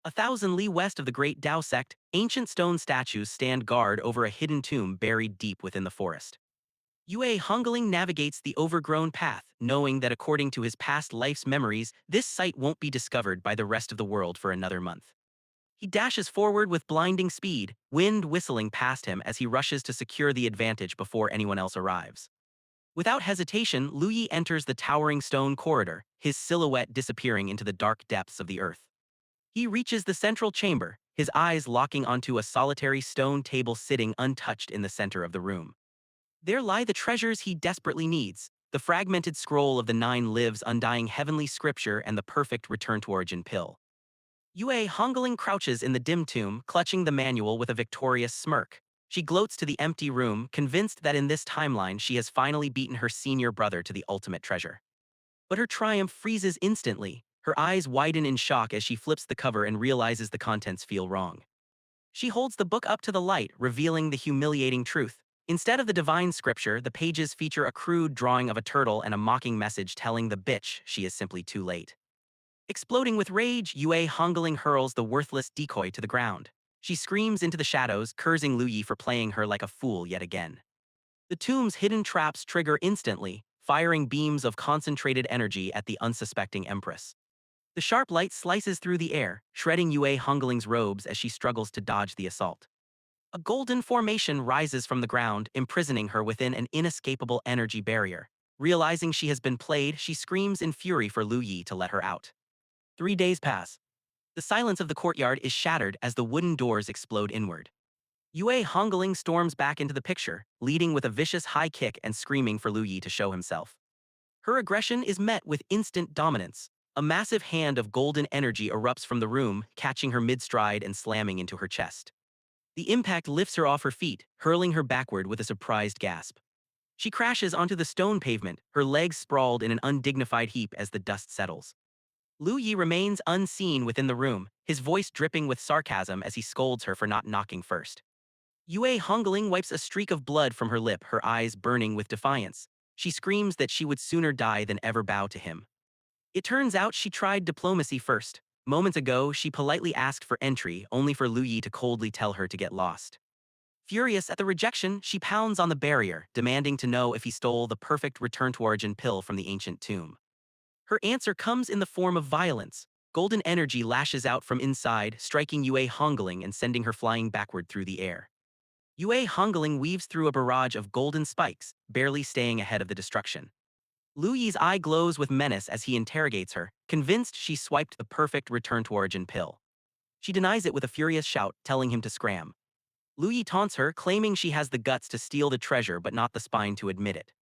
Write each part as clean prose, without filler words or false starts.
1,000 li west of the Great Tao sect, ancient stone statues stand guard over a hidden tomb buried deep within the forest. Yue Hongling navigates the overgrown path, knowing that according to his past life's memories, this site won't be discovered by the rest of the world for another month. He dashes forward with blinding speed, wind whistling past him as he rushes to secure the advantage before anyone else arrives. Without hesitation, Lu Yi enters the towering stone corridor, his silhouette disappearing into the dark depths of the earth. He reaches the central chamber, his eyes locking onto a solitary stone table sitting untouched in the center of the room. There lie the treasures he desperately needs, the fragmented scroll of the 9 lives undying heavenly scripture and the perfect return-to-origin pill. Yue Hongling crouches in the dim tomb, clutching the manual with a victorious smirk. She gloats to the empty room, convinced that in this timeline she has finally beaten her senior brother to the ultimate treasure. But her triumph freezes instantly. Her eyes widen in shock as she flips the cover and realizes the contents feel wrong. She holds the book up to the light, revealing the humiliating truth. Instead of the divine scripture, the pages feature a crude drawing of a turtle and a mocking message telling the bitch she is simply too late. Exploding with rage, Yue Hongling hurls the worthless decoy to the ground. She screams into the shadows, cursing Lu Yi for playing her like a fool yet again. The tomb's hidden traps trigger instantly, firing beams of concentrated energy at the unsuspecting Empress. The sharp light slices through the air, shredding Yue Hongling's robes as she struggles to dodge the assault. A golden formation rises from the ground, imprisoning her within an inescapable energy barrier. Realizing she has been played, she screams in fury for Lu Yi to let her out. 3 days pass. The silence of the courtyard is shattered as the wooden doors explode inward. Yue Hongling storms back into the picture, leading with a vicious high kick and screaming for Lu Yi to show himself. Her aggression is met with instant dominance. A massive hand of golden energy erupts from the room, catching her mid-stride and slamming into her chest. The impact lifts her off her feet, hurling her backward with a surprised gasp. She crashes onto the stone pavement, her legs sprawled in an undignified heap as the dust settles. Lu Yi remains unseen within the room, his voice dripping with sarcasm as he scolds her for not knocking first. Yue Hongling wipes a streak of blood from her lip, her eyes burning with defiance. She screams that she would sooner die than ever bow to him. It turns out she tried diplomacy first. Moments ago, she politely asked for entry, only for Lu Yi to coldly tell her to get lost. Furious at the rejection, she pounds on the barrier, demanding to know if he stole the perfect return-to-origin pill from the ancient tomb. Her answer comes in the form of violence. Golden energy lashes out from inside, striking Yue Hongling and sending her flying backward through the air. Yue Hongling weaves through a barrage of golden spikes, barely staying ahead of the destruction. Lu Yi's eye glows with menace as he interrogates her, convinced she swiped the perfect return-to-origin pill. She denies it with a furious shout, telling him to scram. Lu Yi taunts her, claiming she has the guts to steal the treasure but not the spine to admit it.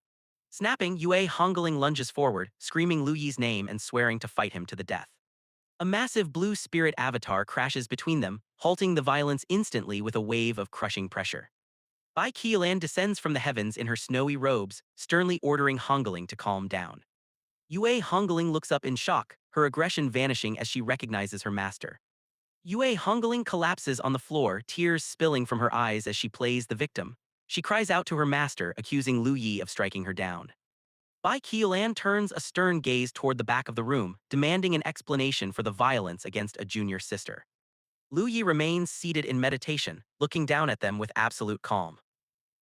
Snapping, Yue Hongling lunges forward, screaming Lu Yi's name and swearing to fight him to the death. A massive blue spirit avatar crashes between them, halting the violence instantly with a wave of crushing pressure. Bai Qialan descends from the heavens in her snowy robes, sternly ordering Hongling to calm down. Yue Hongling looks up in shock, her aggression vanishing as she recognizes her master. Yue Hongling collapses on the floor, tears spilling from her eyes as she plays the victim. She cries out to her master, accusing Lu Yi of striking her down. Bai Qialan turns a stern gaze toward the back of the room, demanding an explanation for the violence against a junior sister. Lu Yi remains seated in meditation, looking down at them with absolute calm.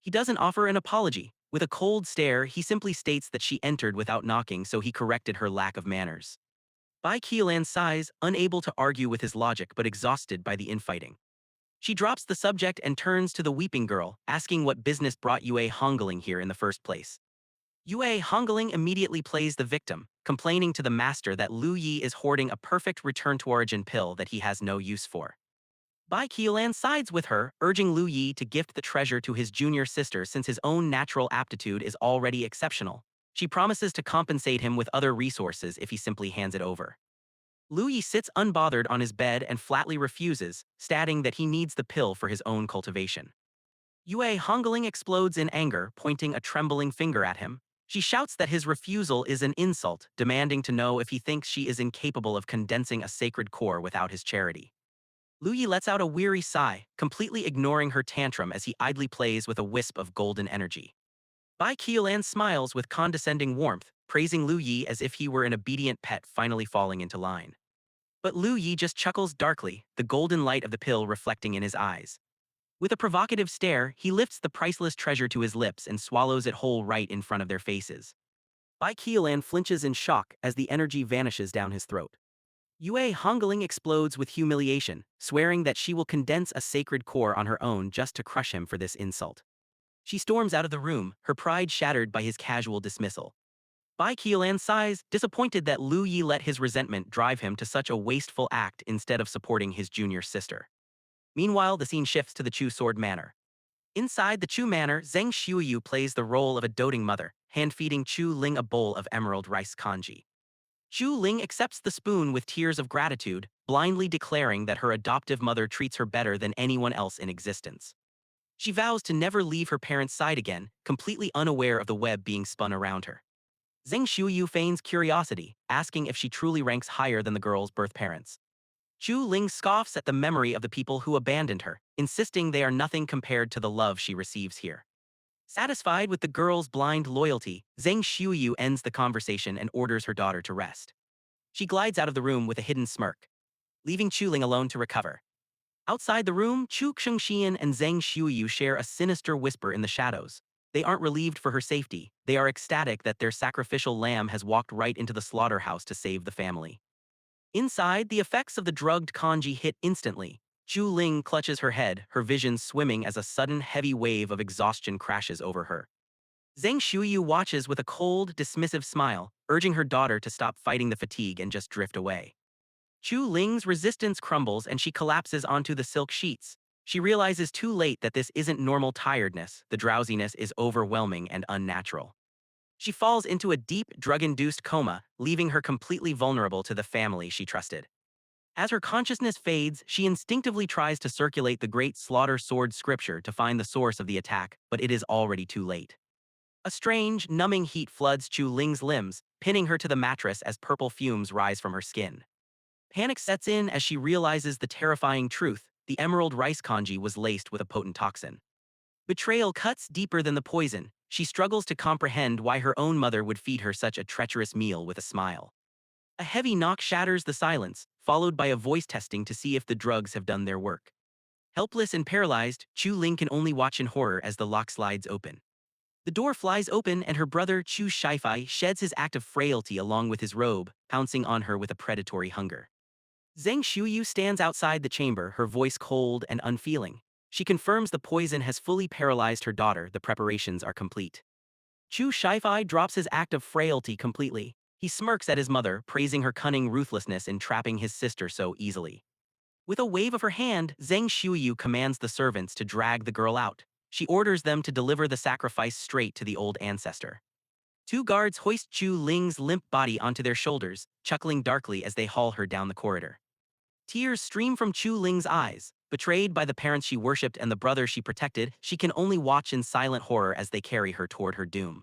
He doesn't offer an apology. With a cold stare, he simply states that she entered without knocking, so he corrected her lack of manners. Bai Qialan sighs, unable to argue with his logic but exhausted by the infighting. She drops the subject and turns to the weeping girl, asking what business brought Yue Hongling here in the first place. Yue Hongling immediately plays the victim, complaining to the master that Lu Yi is hoarding a perfect return-to-origin pill that he has no use for. Bai Qialan sides with her, urging Lu Yi to gift the treasure to his junior sister since his own natural aptitude is already exceptional. She promises to compensate him with other resources if he simply hands it over. Lu Yi sits unbothered on his bed and flatly refuses, stating that he needs the pill for his own cultivation. Yue Hongling explodes in anger, pointing a trembling finger at him. She shouts that his refusal is an insult, demanding to know if he thinks she is incapable of condensing a sacred core without his charity. Lu Yi lets out a weary sigh, completely ignoring her tantrum as he idly plays with a wisp of golden energy. Bai Qialan smiles with condescending warmth, praising Lu Yi as if he were an obedient pet finally falling into line. But Lu Yi just chuckles darkly, the golden light of the pill reflecting in his eyes. With a provocative stare, he lifts the priceless treasure to his lips and swallows it whole right in front of their faces. Bai Qiulan flinches in shock as the energy vanishes down his throat. Yue Hongling explodes with humiliation, swearing that she will condense a sacred core on her own just to crush him for this insult. She storms out of the room, her pride shattered by his casual dismissal. Bai Qiulan sighs, disappointed that Lu Yi let his resentment drive him to such a wasteful act instead of supporting his junior sister. Meanwhile, the scene shifts to the Chu Sword Manor. Inside the Chu Manor, Zheng Xiuyu plays the role of a doting mother, hand-feeding Chu Ling a bowl of emerald rice congee. Chu Ling accepts the spoon with tears of gratitude, blindly declaring that her adoptive mother treats her better than anyone else in existence. She vows to never leave her parents' side again, completely unaware of the web being spun around her. Zheng Xiuyu feigns curiosity, asking if she truly ranks higher than the girl's birth parents. Chu Ling scoffs at the memory of the people who abandoned her, insisting they are nothing compared to the love she receives here. Satisfied with the girl's blind loyalty, Zheng Xiuyu ends the conversation and orders her daughter to rest. She glides out of the room with a hidden smirk, leaving Chu Ling alone to recover. Outside the room, Chu Xian and Zheng Xiuyu share a sinister whisper in the shadows. They aren't relieved for her safety, they are ecstatic that their sacrificial lamb has walked right into the slaughterhouse to save the family. Inside, the effects of the drugged kanji hit instantly. Chu Ling clutches her head, her vision swimming as a sudden heavy wave of exhaustion crashes over her. Zheng Xiuyu watches with a cold, dismissive smile, urging her daughter to stop fighting the fatigue and just drift away. Chu Ling's resistance crumbles and she collapses onto the silk sheets. She realizes too late that this isn't normal tiredness, the drowsiness is overwhelming and unnatural. She falls into a deep, drug-induced coma, leaving her completely vulnerable to the family she trusted. As her consciousness fades, she instinctively tries to circulate the Great Slaughter Sword scripture to find the source of the attack, but it is already too late. A strange, numbing heat floods Chu Ling's limbs, pinning her to the mattress as purple fumes rise from her skin. Panic sets in as she realizes the terrifying truth: the emerald rice congee was laced with a potent toxin. Betrayal cuts deeper than the poison. She struggles to comprehend why her own mother would feed her such a treacherous meal with a smile. A heavy knock shatters the silence, followed by a voice testing to see if the drugs have done their work. Helpless and paralyzed, Chu Ling can only watch in horror as the lock slides open. The door flies open and her brother Chu Shifai sheds his act of frailty along with his robe, pouncing on her with a predatory hunger. Zheng Xiuyu stands outside the chamber, her voice cold and unfeeling. She confirms the poison has fully paralyzed her daughter, the preparations are complete. Chu Shifai drops his act of frailty completely. He smirks at his mother, praising her cunning ruthlessness in trapping his sister so easily. With a wave of her hand, Zheng Xiuyu commands the servants to drag the girl out. She orders them to deliver the sacrifice straight to the old ancestor. Two guards hoist Chu Ling's limp body onto their shoulders, chuckling darkly as they haul her down the corridor. Tears stream from Chu Ling's eyes. Betrayed by the parents she worshipped and the brother she protected, she can only watch in silent horror as they carry her toward her doom.